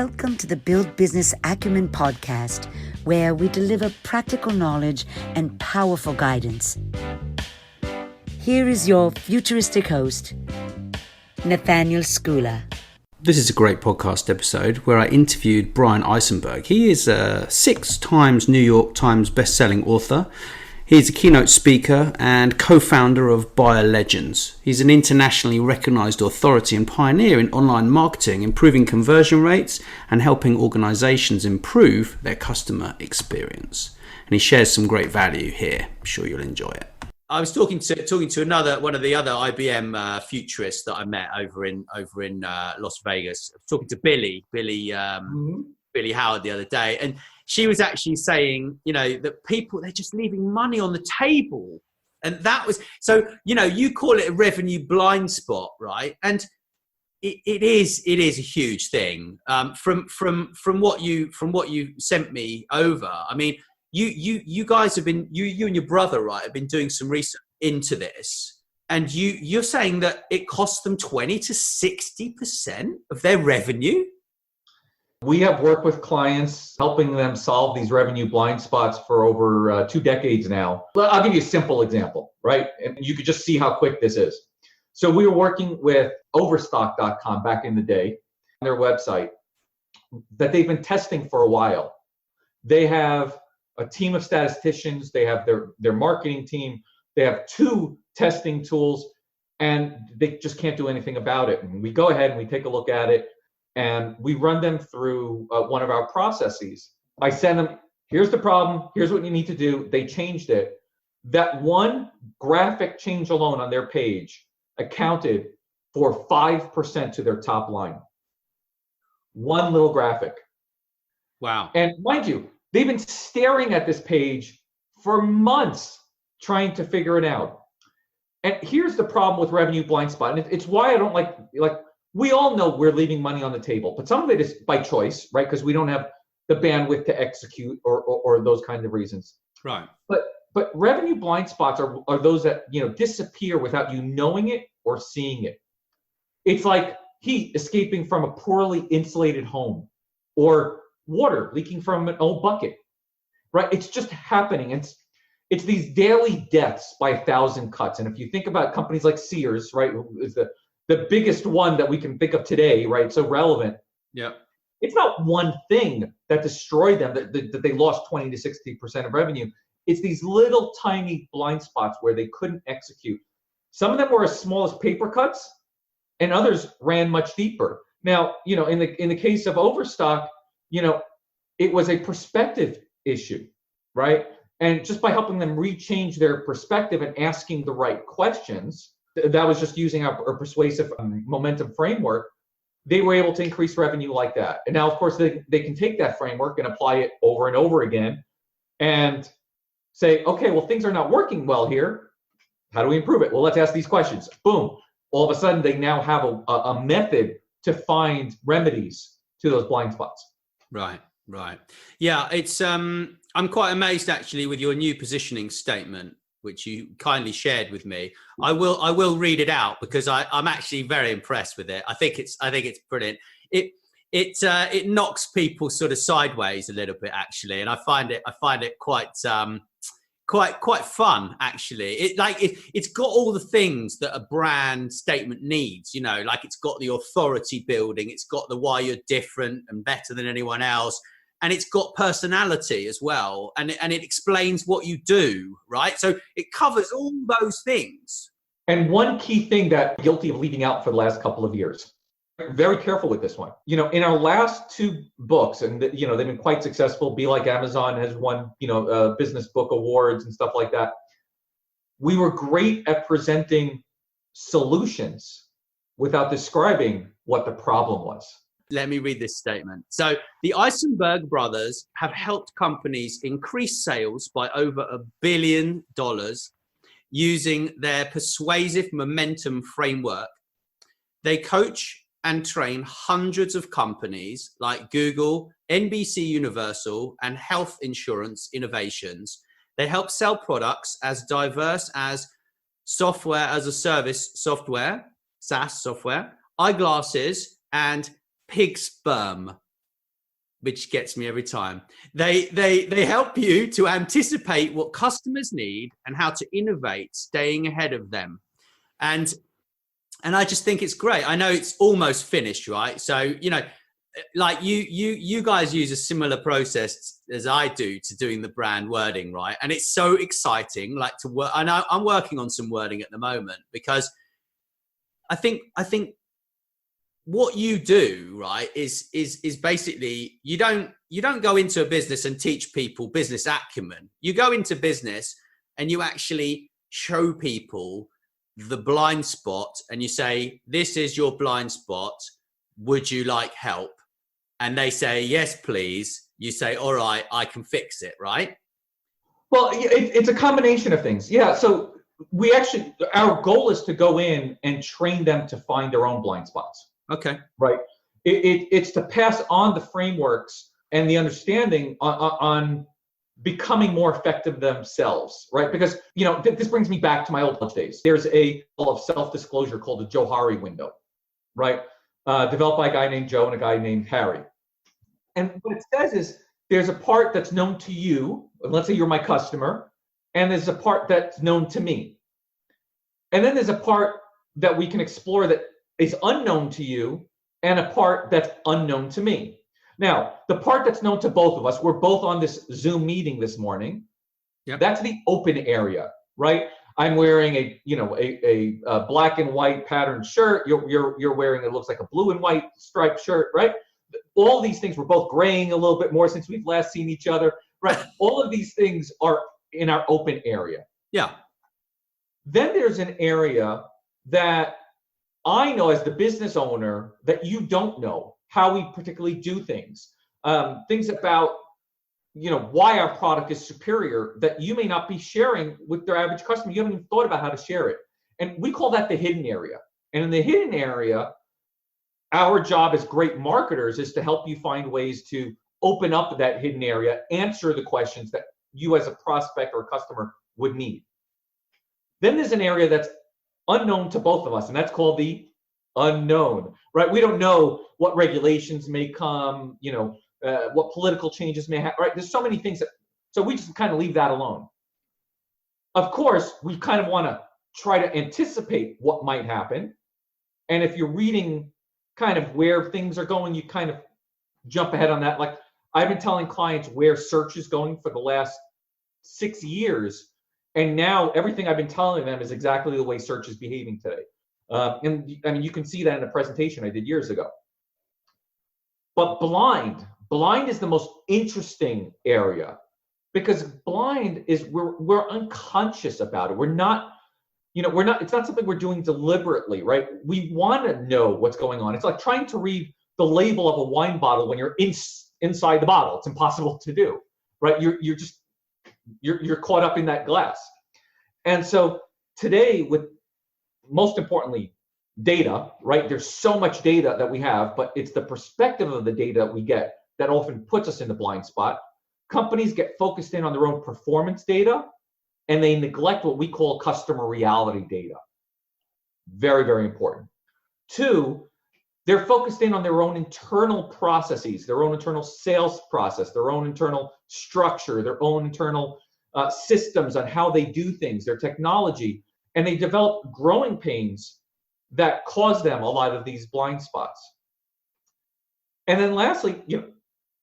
Welcome to the Build Business Acumen podcast, where we deliver practical knowledge and powerful guidance. Here is your futuristic host, Nathaniel Schooler. This is a great podcast episode where I interviewed Bryan Eisenberg. He is a 6 times New York Times best-selling author. He's a keynote speaker and co-founder of Buyer Legends. He's an internationally recognized authority and pioneer in online marketing, improving conversion rates and helping organizations improve their customer experience. And he shares some great value here. I'm sure you'll enjoy it. I was talking to one of the other IBM futurists that I met over in Las Vegas. I was talking to Billy Howard the other day, and she was actually saying, that people, they're just leaving money on the table. And that was, so, you call it a revenue blind spot, right? And it is a huge thing. From what you sent me over, I mean, you guys have been, you and your brother, right, have been doing some research into this. And you're saying that it costs them 20 to 60% of their revenue? We have worked with clients helping them solve these revenue blind spots for over 2 decades now. I'll give you a simple example, right? And you could just see how quick this is. So we were working with Overstock.com back in the day, their website, that they've been testing for a while. They have a team of statisticians, they have their marketing team, they have 2 testing tools, and they just can't do anything about it. And we go ahead and we take a look at it, and we run them through one of our processes. I send them, here's the problem, here's what you need to do. They changed it. That one graphic change alone on their page accounted for 5% to their top line. One little graphic. Wow. And mind you, they've been staring at this page for months trying to figure it out. And here's the problem with revenue blind spot. And it's why I don't like, we all know we're leaving money on the table, but some of it is by choice, right? Because we don't have the bandwidth to execute or those kinds of reasons. Right. But revenue blind spots are those that, disappear without you knowing it or seeing it. It's like heat escaping from a poorly insulated home or water leaking from an old bucket, right? It's just happening. It's these daily deaths by 1,000 cuts. And if you think about companies like Sears, right, is the biggest one that we can think of today, right? So relevant. Yeah. It's not one thing that destroyed them, that they lost 20 to 60% of revenue. It's these little tiny blind spots where they couldn't execute. Some of them were as small as paper cuts, and others ran much deeper. Now, in the case of Overstock, it was a perspective issue, right? And just by helping them rechange their perspective and asking the right questions, that was just using our persuasive momentum framework, they were able to increase revenue like that. And now, of course, they can take that framework and apply it over and over again and say, okay, well, things are not working well here. How do we improve it? Well, let's ask these questions. Boom. All of a sudden, they now have a method to find remedies to those blind spots. Right. Yeah, it's I'm quite amazed actually with your new positioning statement, which you kindly shared with me. I will read it out because I'm actually very impressed with it. I think it's brilliant. It knocks people sort of sideways a little bit actually, and I find it quite fun actually. It's got all the things that a brand statement needs. It's got the authority building, it's got the why you're different and better than anyone else. And it's got personality as well. And it explains what you do, right? So it covers all those things. And one key thing that I'm guilty of leaving out for the last couple of years, very careful with this one. In our last 2 books, and they've been quite successful. Be Like Amazon has won, business book awards and stuff like that. We were great at presenting solutions without describing what the problem was. Let me read this statement. So the Eisenberg brothers have helped companies increase sales by over $1 billion using their persuasive momentum framework. They coach and train hundreds of companies like Google, NBC Universal, and Health Insurance Innovations. They help sell products as diverse as software as a service software, SaaS software, eyeglasses, and pig sperm. which gets me every time. They help you to anticipate what customers need and how to innovate, staying ahead of them. And I just think it's great. I know it's almost finished, right? So, you know, like you guys use a similar process as I do to doing the brand wording, right? And it's so exciting, like to work. I know I'm working on some wording at the moment because I think what you do, right, is basically you don't go into a business and teach people business acumen. You go into business and you actually show people the blind spot and you say, this is your blind spot. Would you like help? And they say, yes, please. You say, all right, I can fix it, right? Well, it's a combination of things. Yeah. So our goal is to go in and train them to find their own blind spots. Okay. Right. It's to pass on the frameworks and the understanding on becoming more effective themselves, right? Because, you know, this brings me back to my old college days. There's a level of self-disclosure called the Johari window, right? Developed by a guy named Joe and a guy named Harry. And what it says is there's a part that's known to you, let's say you're my customer, and there's a part that's known to me. And then there's a part that we can explore that is unknown to you and a part that's unknown to me. Now, the part that's known to both of us, we're both on this Zoom meeting this morning. Yep. That's the open area, right? I'm wearing a black and white patterned shirt. You're wearing, it looks like a blue and white striped shirt, right? All these things, we're both graying a little bit more since we've last seen each other, right? All of these things are in our open area. Yeah. Then there's an area that I know as the business owner that you don't know how we particularly do things. Things about, you know, why our product is superior that you may not be sharing with their average customer. You haven't even thought about how to share it. And we call that the hidden area. And in the hidden area, our job as great marketers is to help you find ways to open up that hidden area, answer the questions that you as a prospect or customer would need. Then there's an area that's unknown to both of us, and that's called the unknown, right? We don't know what regulations may come, you know, what political changes may happen, right? There's so many things so we just kind of leave that alone. Of course, we kind of want to try to anticipate what might happen. And if you're reading kind of where things are going, you kind of jump ahead on that. Like I've been telling clients where search is going for the last 6 years. And now everything I've been telling them is exactly the way search is behaving today. And I mean, you can see that in a presentation I did years ago. But blind is the most interesting area because blind is we're unconscious about it. We're not, it's not something we're doing deliberately, right? We want to know what's going on. It's like trying to read the label of a wine bottle when you're inside the bottle. It's impossible to do, right? You're caught up in that glass. And so today, with most importantly, data, right? There's so much data that we have, but it's the perspective of the data that we get that often puts us in the blind spot. Companies get focused in on their own performance data, and they neglect what we call customer reality data. Very, very important. 2, they're focused in on their own internal processes, their own internal sales process, their own internal structure, their own internal systems on how they do things, their technology, and they develop growing pains that cause them a lot of these blind spots. And then lastly,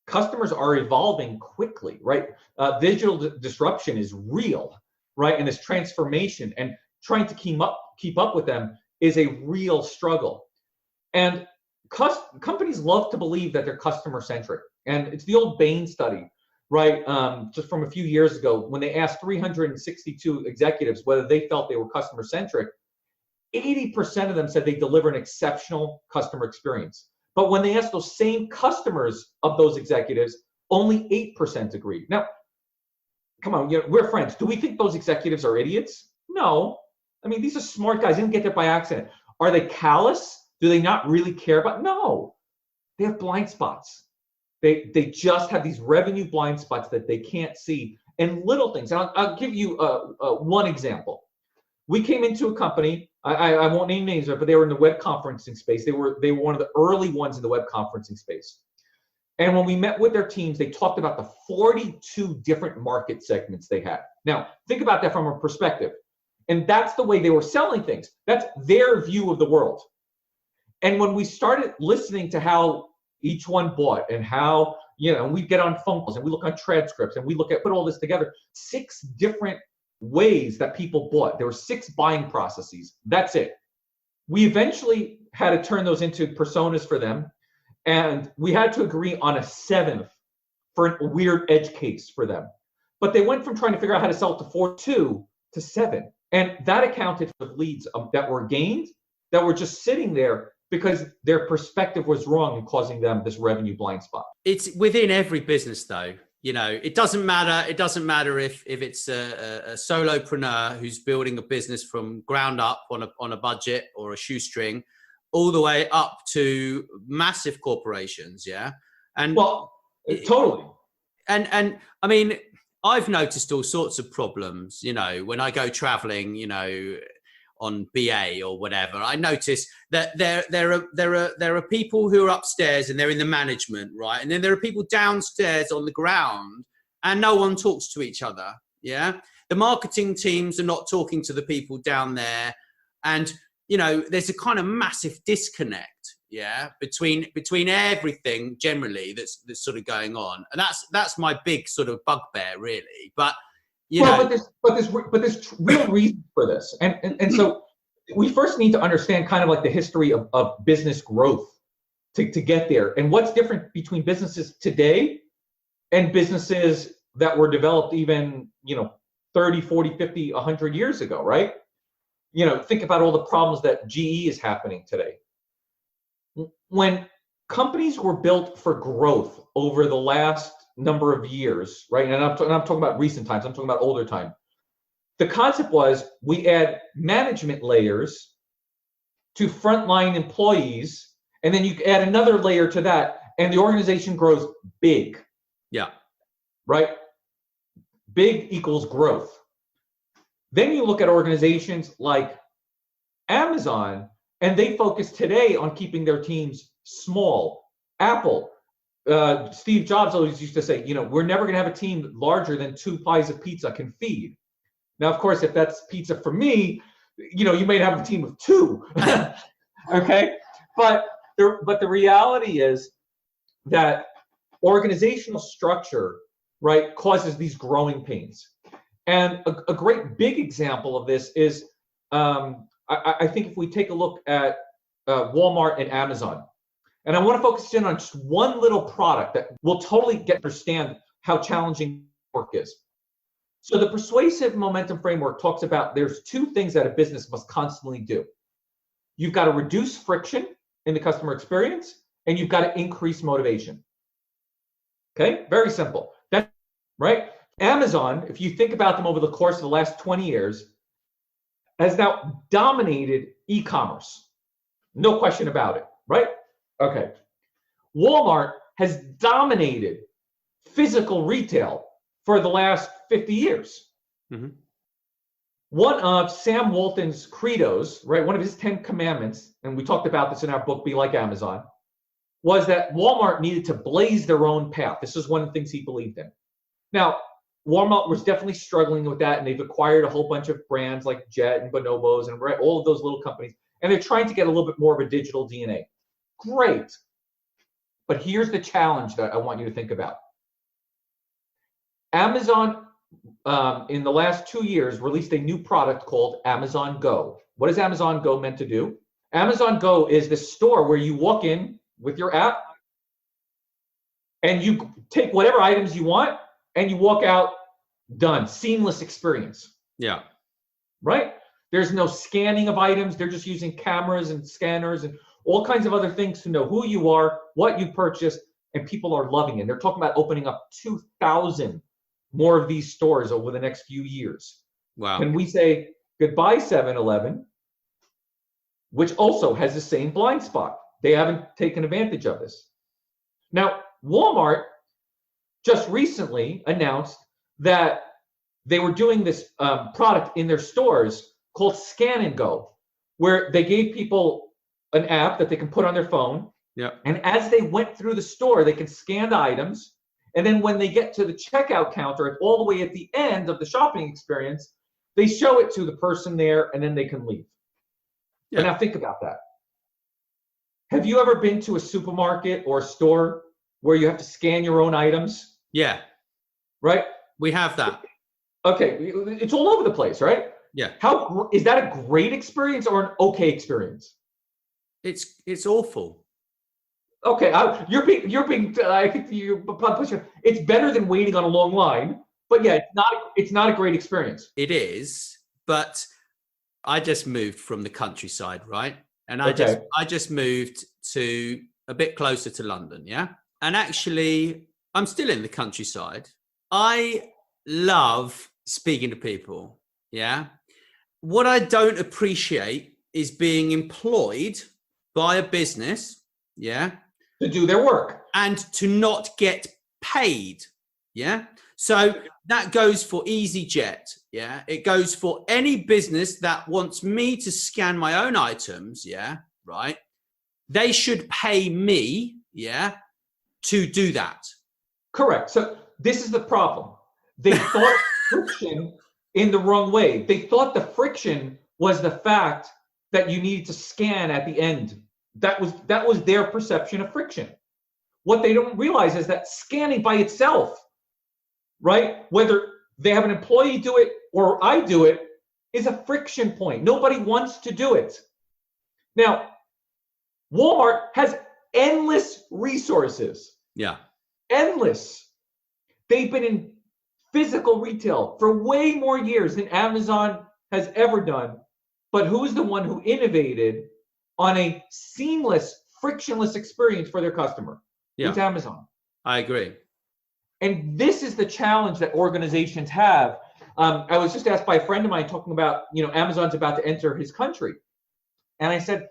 customers are evolving quickly, right? Digital disruption is real, right? And this transformation and trying to keep up with them is a real struggle. And companies love to believe that they're customer centric. And it's the old Bain study, right? Just from a few years ago, when they asked 362 executives whether they felt they were customer centric, 80% of them said they deliver an exceptional customer experience. But when they asked those same customers of those executives, only 8% agreed. Now, come on, we're friends. Do we think those executives are idiots? No. I mean, these are smart guys. They didn't get there by accident. Are they callous? Do they not really care about? No. They have blind spots. They just have these revenue blind spots that they can't see, and little things. And I'll give you one example. We came into a company. I won't name names, but they were in the web conferencing space. They were one of the early ones in the web conferencing space. And when we met with their teams, they talked about the 42 different market segments they had. Now, think about that from a perspective. And that's the way they were selling things. That's their view of the world. And when we started listening to how each one bought and how, and we get on phone calls and we look on transcripts and we put all this together, 6 different ways that people bought. There were 6 buying processes. That's it. We eventually had to turn those into personas for them. And we had to agree on a 7th for a weird edge case for them. But they went from trying to figure out how to sell it to 4.2 to 7. And that accounted for leads that were gained, that were just sitting there because their perspective was wrong and causing them this revenue blind spot. It's within every business though. It doesn't matter. It doesn't matter if it's a solopreneur who's building a business from ground up on a budget or a shoestring, all the way up to massive corporations. Yeah. And totally. And I mean, I've noticed all sorts of problems, when I go traveling, on BA or whatever. I notice that there are people who are upstairs and they're in the management, right? And then there are people downstairs on the ground and no one talks to each other. Yeah. The marketing teams are not talking to the people down there. And, there's a kind of massive disconnect, between everything generally that's sort of going on. And that's my big sort of bugbear really. But But there's real reason for this. And so we first need to understand kind of like the history of business growth to get there. And what's different between businesses today and businesses that were developed even, 30, 40, 50, 100 years ago, right? Think about all the problems that GE is happening today. When companies were built for growth over the last number of years, right? And I'm talking about recent times. I'm talking about older time. The concept was we add management layers to frontline employees, and then you add another layer to that, and the organization grows big. Yeah. Right? Big equals growth. Then you look at organizations like Amazon, and they focus today on keeping their teams small. Apple, Steve Jobs always used to say, we're never going to have a team larger than 2 pies of pizza can feed. Now, of course, if that's pizza for me, you may have a team of 2. Okay. But the reality is that organizational structure, right, causes these growing pains. And a great big example of this is, I think if we take a look at Walmart and Amazon, and I want to focus in on just one little product that will totally understand how challenging work is. So the persuasive momentum framework talks about there's 2 things that a business must constantly do. You've got to reduce friction in the customer experience, and you've got to increase motivation. Okay, very simple. That's right. Amazon, if you think about them over the course of the last 20 years, has now dominated e-commerce. No question about it, right? Okay. Walmart has dominated physical retail for the last 50 years. Mm-hmm. One of Sam Walton's credos, right, one of his 10 commandments, and we talked about this in our book, Be Like Amazon, was that Walmart needed to blaze their own path. This is one of the things he believed in. Now, Walmart was definitely struggling with that, and they've acquired a whole bunch of brands like Jet and Bonobos and all of those little companies, and they're trying to get a little bit more of a digital DNA. Great. But here's the challenge that I want you to think about. Amazon, in the last 2 years, released a new product called Amazon Go. What is Amazon Go meant to do? Amazon Go is the store where you walk in with your app and you take whatever items you want and you walk out, done. Seamless experience. Yeah. Right? There's no scanning of items. They're just using cameras and scanners and all kinds of other things to know who you are, what you purchased, and people are loving it. They're talking about opening up 2,000 more of these stores over the next few years. Wow. Can we say goodbye 7-Eleven, which also has the same blind spot? They haven't taken advantage of this. Now, Walmart just recently announced that they were doing this product in their stores called Scan and Go, where they gave people an app that they can put on their phone, Yeah. And as they went through the store, they can scan the items. And then when they get to the checkout counter, all the way at the end of the shopping experience, they show it to the person there, and then they can leave. Yeah. But now think about that. Have you ever been to a supermarket or a store where you have to scan your own items? Yeah. Right? We have that. Okay. It's all over the place, right? Yeah. How is that a great experience or an okay experience? It's awful. Okay, you're being. I think you pushing. It's better than waiting on a long line, but yeah, it's not a great experience. It is, but I just moved from the countryside, right? And I just moved to a bit closer to London, yeah. And actually, I'm still in the countryside. I love speaking to people, yeah. What I don't appreciate is being employed by a business, yeah, to do their work and to not get paid, yeah. So that goes for EasyJet, yeah. It goes for any business that wants me to scan my own items, yeah, right. They should pay me, yeah, to do that. Correct. So this is the problem. They thought friction in the wrong way. They thought the friction was the fact that you needed to scan at the end. That was their perception of friction. What they don't realize is that scanning by itself, right? Whether they have an employee do it or I do it, is a friction point. Nobody wants to do it. Now, Walmart has endless resources. Yeah. Endless. They've been in physical retail for way more years than Amazon has ever done. But who is the one who innovated on a seamless, frictionless experience for their customer? Yeah. It's Amazon. I agree. And this is the challenge that organizations have. I was just asked by a friend of mine talking about, Amazon's about to enter his country. And I said,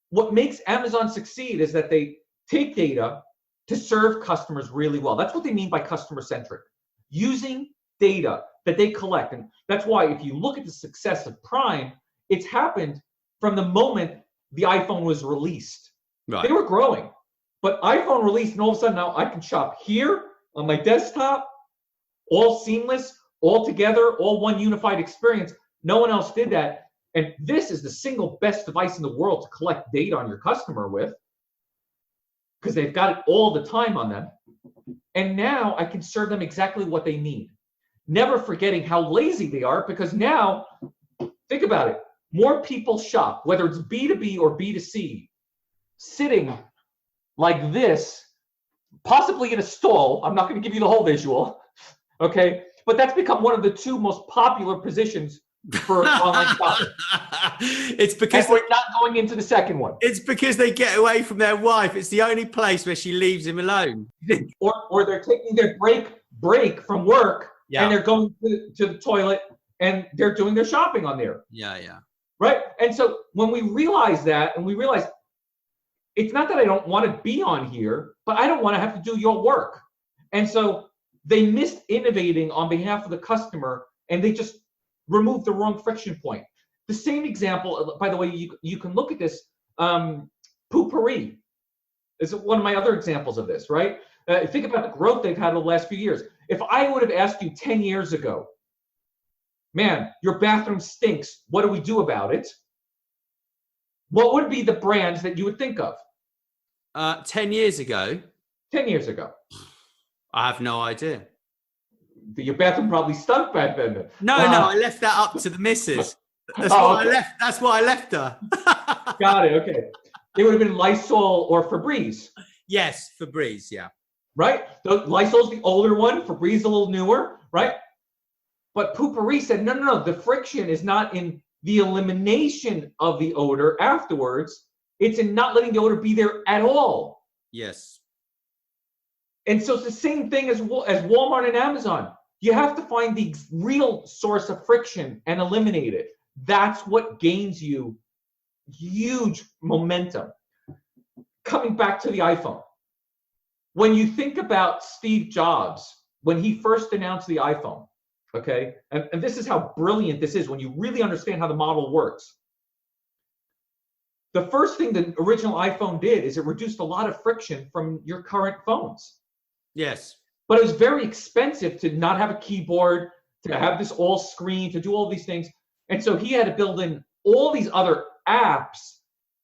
what makes Amazon succeed is that they take data to serve customers really well. That's what they mean by customer centric. Using data that they collect. And that's why if you look at the success of Prime, it's happened from the moment the iPhone was released. Right. They were growing. But iPhone released, and all of a sudden now I can shop here on my desktop, all seamless, all together, all one unified experience. No one else did that. And this is the single best device in the world to collect data on your customer with, because they've got it all the time on them. And now I can serve them exactly what they need. Never forgetting how lazy they are, because now, think about it, more people shop, whether it's B2B or B2C, sitting like this, possibly in a stall. I'm not going to give you the whole visual, okay? But that's become one of the two most popular positions for online shopping. It's because we're not going into the second one. It's because they get away from their wife. It's the only place where she leaves him alone. or they're taking their break from work, yeah, and they're going to the toilet and they're doing their shopping on there. Yeah, yeah. Right? And so when we realize that, and we realize it's not that I don't want to be on here, but I don't want to have to do your work. And so they missed innovating on behalf of the customer, and they just removed the wrong friction point. The same example, by the way, you can look at this, Poo-Pourri is one of my other examples of this, right? Think about the growth they've had over the last few years. If I would have asked you 10 years ago, man, your bathroom stinks, what do we do about it? What would be the brands that you would think of? 10 years ago? 10 years ago. I have no idea. Your bathroom probably stunk back then. No, I left that up to the missus. That's why I left her. Got it, okay. It would have been Lysol or Febreze. Yes, Febreze, yeah. Right? Lysol's the older one, Febreze a little newer, right? But Poo-Pourri said, no, the friction is not in the elimination of the odor afterwards. It's in not letting the odor be there at all. Yes. And so it's the same thing as Walmart and Amazon. You have to find the real source of friction and eliminate it. That's what gains you huge momentum. Coming back to the iPhone. When you think about Steve Jobs, when he first announced the iPhone, okay, and this is how brilliant this is when you really understand how the model works. the first thing the original iPhone did is it reduced a lot of friction from your current phones. Yes. But it was very expensive to not have a keyboard, to have this all screen, to do all these things. And so he had to build in all these other apps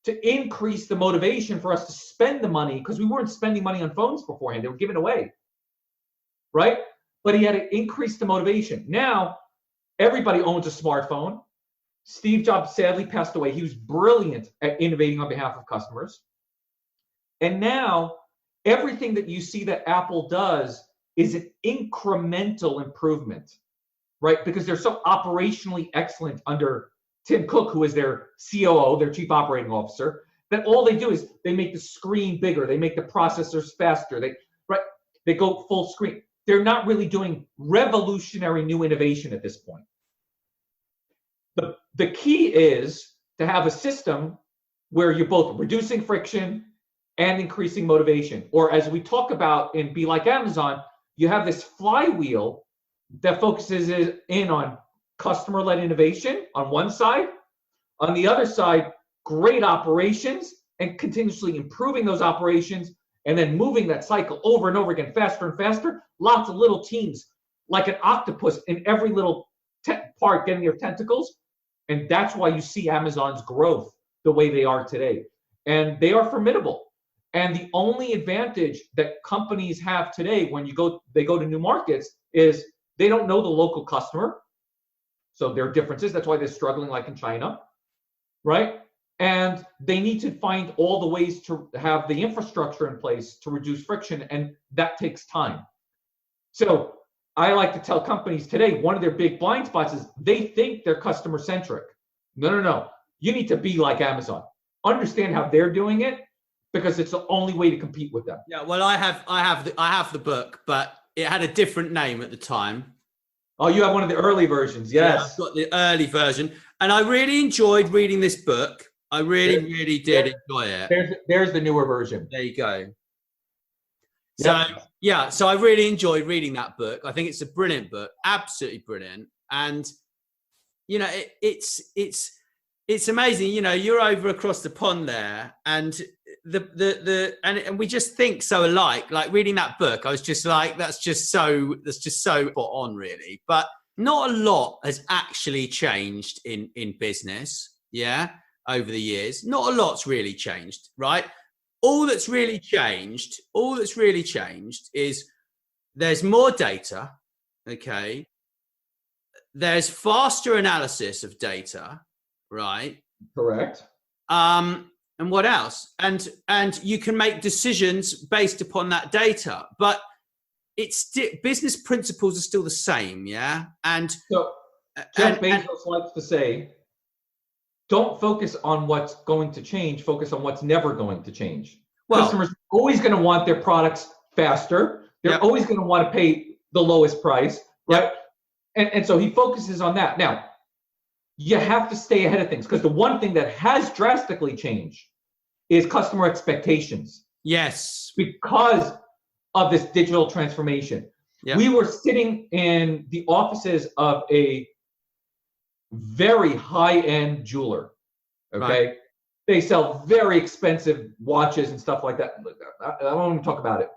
to increase the motivation for us to spend the money, because we weren't spending money on phones beforehand. They were given away, right? But he had to increase the motivation. Now, everybody owns a smartphone. Steve Jobs sadly passed away. He was brilliant at innovating on behalf of customers. And now, everything that you see that Apple does is an incremental improvement, right? Because they're so operationally excellent under Tim Cook, who is their COO, their chief operating officer, that all they do is they make the screen bigger, they make the processors faster, they go full screen. They're not really doing revolutionary new innovation at this point. The key is to have a system where you're both reducing friction and increasing motivation. Or as we talk about in Be Like Amazon, you have this flywheel that focuses in on customer-led innovation on one side. On the other side, great operations and continuously improving those operations, and then moving that cycle over and over again, faster and faster. Lots of little teams, like an octopus in every little part getting their tentacles. And that's why you see Amazon's growth the way they are today. And they are formidable. And the only advantage that companies have today when they go to new markets is they don't know the local customer. So there are differences. That's why they're struggling, like in China, right? And they need to find all the ways to have the infrastructure in place to reduce friction, and that takes time. So I like to tell companies today, one of their big blind spots is they think they're customer centric. No. You need to be like Amazon. Understand how they're doing it, because it's the only way to compete with them. Yeah. Well, I have the book, but it had a different name at the time. Oh, you have one of the early versions. Yes. Yeah, I've got the early version, and I really enjoyed reading this book. I really did enjoy it. There's the newer version. There you go. Yep. So yeah, so I really enjoyed reading that book. I think it's a brilliant book, absolutely brilliant. And you know, it's amazing. You know, you're over across the pond there, and and we just think so alike. Like reading that book, I was just like, that's just so spot on, really. But not a lot has actually changed in business, yeah, over the years. Not a lot's really changed, right? All that's really changed is there's more data, okay? There's faster analysis of data, right? Correct. And what else? And you can make decisions based upon that data, but business principles are still the same, yeah? And so Jeff Bezos likes to say, don't focus on what's going to change, focus on what's never going to change. Well, customers are always going to want their products faster. They're always going to want to pay the lowest price, right? And so he focuses on that. Now, you have to stay ahead of things, because the one thing that has drastically changed is customer expectations. Yes. Because of this digital transformation. Yep. We were sitting in the offices of a very high-end jeweler, okay? Right. They sell very expensive watches and stuff like that. I don't want to talk about it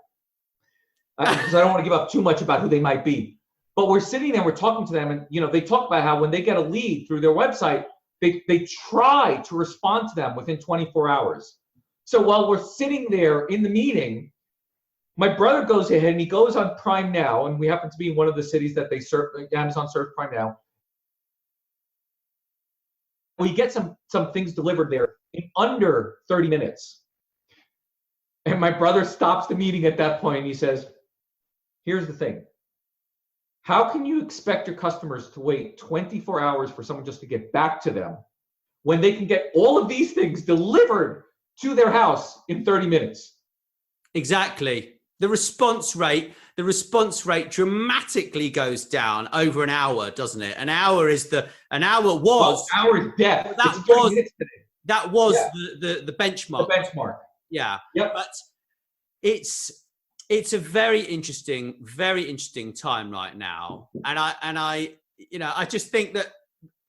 because I don't want to give up too much about who they might be. But we're sitting there, we're talking to them, and you know, they talk about how when they get a lead through their website, they try to respond to them within 24 hours. So while we're sitting there in the meeting, my brother goes ahead and he goes on Prime Now, and we happen to be in one of the cities that they serve, Amazon serves Prime Now. We get some things delivered there in under 30 minutes. And my brother stops the meeting at that point and he says, here's the thing. How can you expect your customers to wait 24 hours for someone just to get back to them when they can get all of these things delivered to their house in 30 minutes? Exactly. The response rate dramatically goes down over an hour, doesn't it? An hour is hour is death. That was the benchmark. The benchmark. Yeah. Yep. But it's a very interesting time right now. And I just think that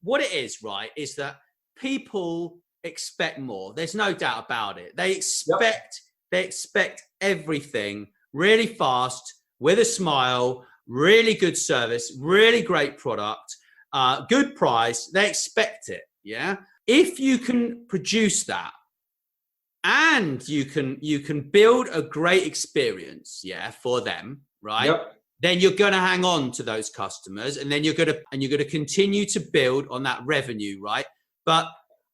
what it is, right, is that people expect more. There's no doubt about it. They expect everything really fast, with a smile, really good service, really great product, good price. They expect it. Yeah. If you can produce that, and you can build a great experience, for them, right? Yep. Then you're going to hang on to those customers, and then you're going to continue to build on that revenue, right? But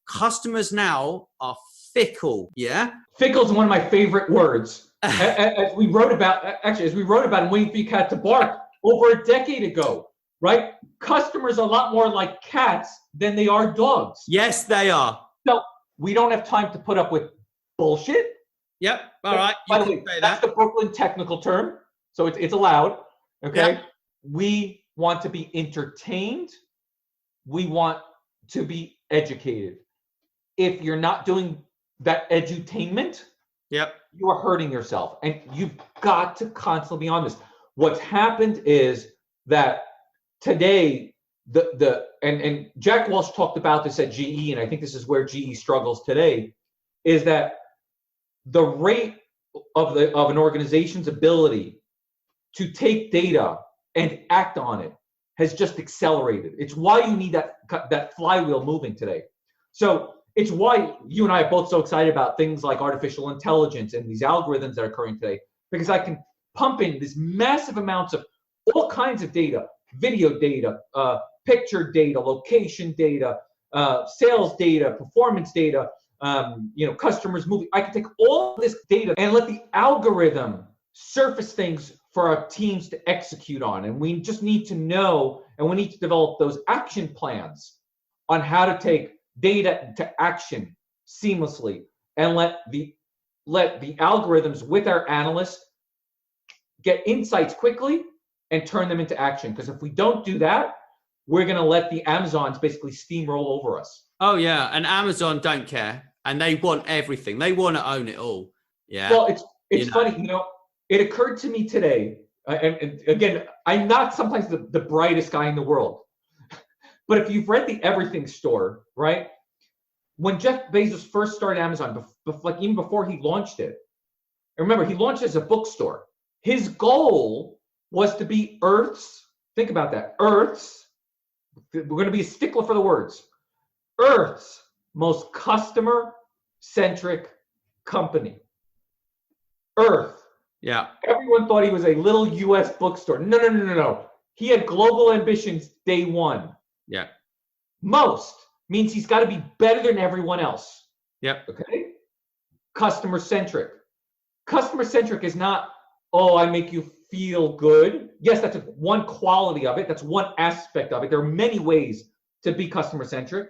customers now are fickle. Yeah. Fickle is one of my favorite words. as we wrote about in Waiting for Your Cat to Bark over a decade ago, right? Customers are a lot more like cats than they are dogs. Yes, they are. So we don't have time to put up with bullshit. Yep. All right. By the way, that's the Brooklyn technical term, so it's allowed. Okay. Yep. We want to be entertained. We want to be educated. If you're not doing that edutainment, you are hurting yourself, and you've got to constantly be on this. What's happened is that today, and Jack Welch talked about this at GE, and I think this is where GE struggles today, is that the rate of an organization's ability to take data and act on it has just accelerated. It's why you need that flywheel moving today. So it's why you and I are both so excited about things like artificial intelligence and these algorithms that are occurring today, because I can pump in these massive amounts of all kinds of data, video data, picture data, location data, sales data, performance data, customers moving. I can take all this data and let the algorithm surface things for our teams to execute on. And we just need to know, and we need to develop those action plans on how to take data to action seamlessly, and let the algorithms with our analysts get insights quickly and turn them into action. Because if we don't do that, we're going to let the Amazons basically steamroll over us. Oh yeah, and Amazon don't care, and they want everything. They want to own it all. Yeah. Well, it's funny, it occurred to me today, and again, I'm not sometimes the brightest guy in the world, but if you've read The Everything Store, right? When Jeff Bezos first started Amazon, even before he launched it, remember, he launched as a bookstore. His goal was to be think about that, we're going to be a stickler for the words, Earth's most customer-centric company. Earth. Yeah. Everyone thought he was a little U.S. bookstore. No. He had global ambitions day one. Yeah. Most means he's got to be better than everyone else. Yep. Okay? Customer-centric. Customer-centric is not, I make you feel good. Yes, that's one quality of it. That's one aspect of it. There are many ways to be customer-centric.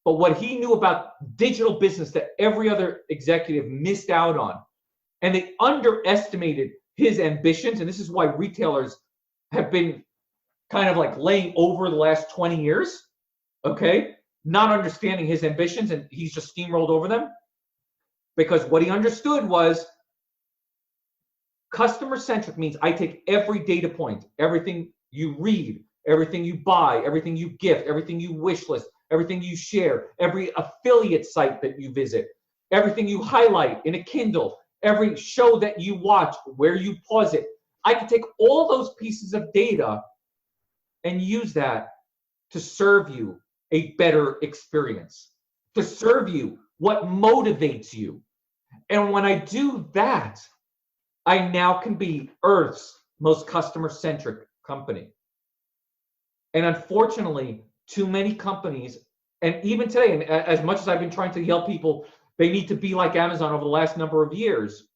But what he knew about digital business that every other executive missed out on, and they underestimated his ambitions, and this is why retailers have been kind of like laying over the last 20 years, okay? Not understanding his ambitions, and he's just steamrolled over them. Because what he understood was customer-centric means I take every data point, everything you read, everything you buy, everything you gift, everything you wish list, everything you share, every affiliate site that you visit, everything you highlight in a Kindle, every show that you watch, where you pause it. I can take all those pieces of data and use that to serve you a better experience, to serve you what motivates you. And when I do that, I now can be Earth's most customer-centric company. And unfortunately, too many companies, and even today, and as much as I've been trying to help people, they need to be like Amazon over the last number of years,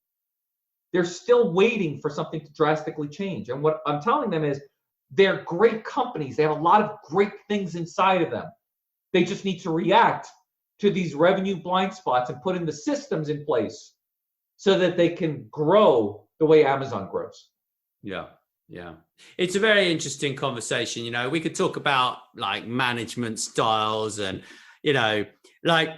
they're still waiting for something to drastically change. And what I'm telling them is they're great companies. They have a lot of great things inside of them. They just need to react to these revenue blind spots and put in the systems in place so that they can grow the way Amazon grows. Yeah. Yeah. It's a very interesting conversation. We could talk about like management styles and, like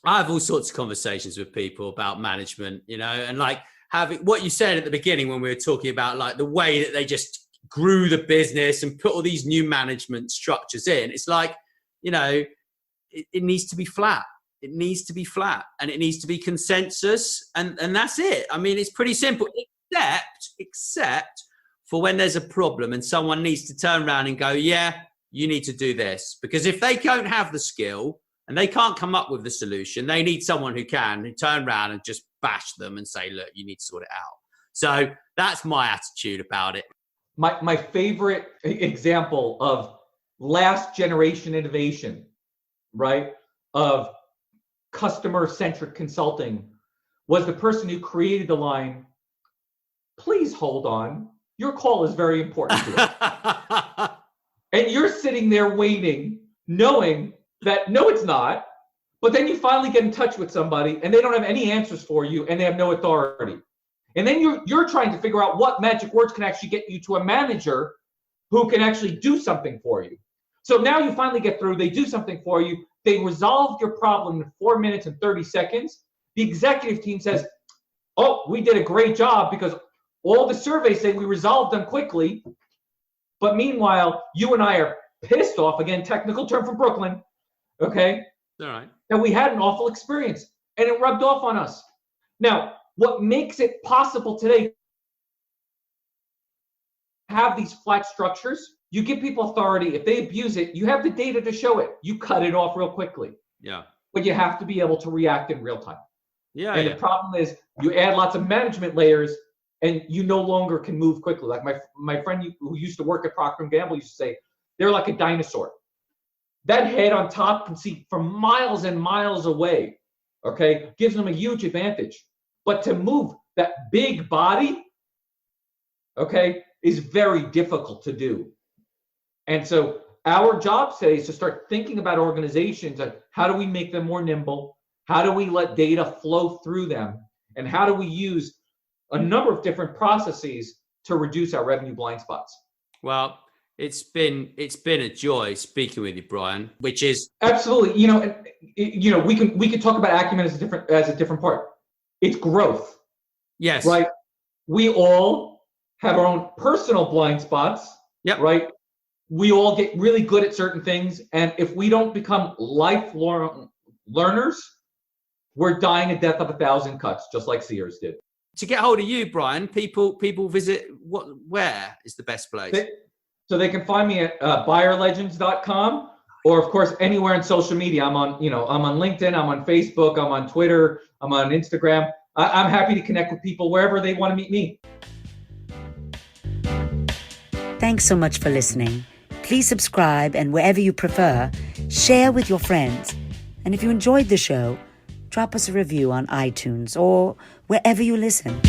I have all sorts of conversations with people about management, and like having what you said at the beginning when we were talking about like the way that they just grew the business and put all these new management structures in. It's like, it needs to be flat. it needs to be flat and it needs to be consensus, and that's it. I mean, it's pretty simple, except for when there's a problem and someone needs to turn around and go, yeah, you need to do this. Because if they don't have the skill and they can't come up with the solution, they need someone who can, who turn around and just bash them and say, look, you need to sort it out. So that's my attitude about it. My favorite example of last generation innovation, right, of customer-centric consulting was the person who created the line, please hold on, your call is very important to us. And you're sitting there waiting, knowing that, no, it's not. But then you finally get in touch with somebody and they don't have any answers for you and they have no authority. And then you're trying to figure out what magic words can actually get you to a manager who can actually do something for you. So now you finally get through, they do something for you, they resolve your problem in 4 minutes and 30 seconds. The executive team says, oh, we did a great job because all the surveys say we resolved them quickly. But meanwhile, you and I are pissed off, again, technical term from Brooklyn, okay? All right. That we had an awful experience and it rubbed off on us. Now, what makes it possible today to have these flat structures, you give people authority. If they abuse it, you have the data to show it. You cut it off real quickly. Yeah. But you have to be able to react in real time. Yeah. And the problem is you add lots of management layers and you no longer can move quickly. Like my friend who used to work at Procter & Gamble used to say, they're like a dinosaur. That head on top can see from miles and miles away, okay? Gives them a huge advantage. But to move that big body, okay, is very difficult to do. And so our job today is to start thinking about organizations and how do we make them more nimble? How do we let data flow through them? And how do we use a number of different processes to reduce our revenue blind spots? Well, it's been a joy speaking with you, Bryan, which is absolutely, we can talk about acumen as a different part. It's growth. Yes. Right. We all have our own personal blind spots. Yep. Right. We all get really good at certain things, and if we don't become lifelong learners, we're dying a death of 1,000 cuts, just like Sears did. To get hold of you, Bryan, people visit where is the best place? So they can find me at buyerlegends.com, or of course anywhere in social media. I'm on LinkedIn, I'm on Facebook, I'm on Twitter, I'm on Instagram. I'm happy to connect with people wherever they want to meet me. Thanks so much for listening. Please subscribe, and wherever you prefer, share with your friends. And if you enjoyed the show, drop us a review on iTunes or wherever you listen.